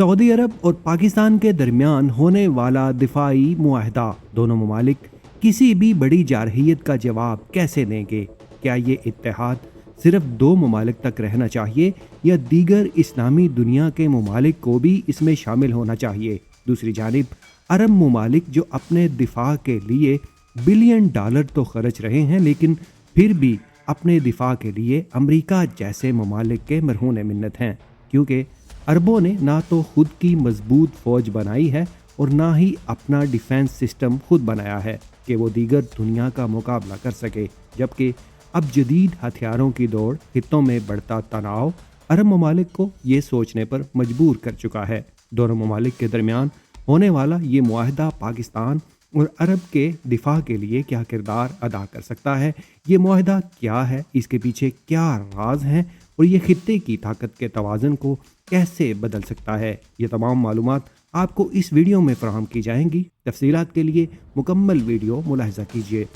Saudi अरब और पाकिस्तान के दरमियान होने वाला दिफाई मुआहदा, दोनों ममालिक किसी भी बड़ी जारहियत का जवाब कैसे देंगे? क्या ये इत्तेहाद सिर्फ दो ममालिक तक रहना चाहिए या दीगर इस्लामी दुनिया के ममालिक को भी इसमें शामिल होना चाहिए? दूसरी जानिब अरब ममालिक जो अपने दिफा के लिए बिलियन डॉलर तो खर्च रहे हैं, लेकिन फिर भी अपने दिफा के लिए अमेरिका जैसे ममालिक के मरहून मिन्नत हैं, क्योंकि अरबों ने ना तो खुद की मजबूत फौज बनाई है और ना ही अपना डिफेंस सिस्टम खुद बनाया है कि वो दीगर दुनिया का मुकाबला कर सके। जबकि अब जदीद हथियारों की दौड़, खित्तों में बढ़ता तनाव अरब ममालिक को ये सोचने पर मजबूर कर चुका है। दोनों ममालिक के दरमियान होने वाला ये मुआहदा पाकिस्तान और अरब के दिफा के लिए क्या किरदार अदा कर सकता है? ये मुआहदा क्या है, इसके पीछे क्या राज हैं और ये खित्ते की ताकत के तवाज़ुन को कैसे बदल सकता है? ये तमाम मालूमात आपको इस वीडियो में फराहम की जाएंगी। तफसीलात के लिए मुकम्मल वीडियो मुलाहिजा कीजिए।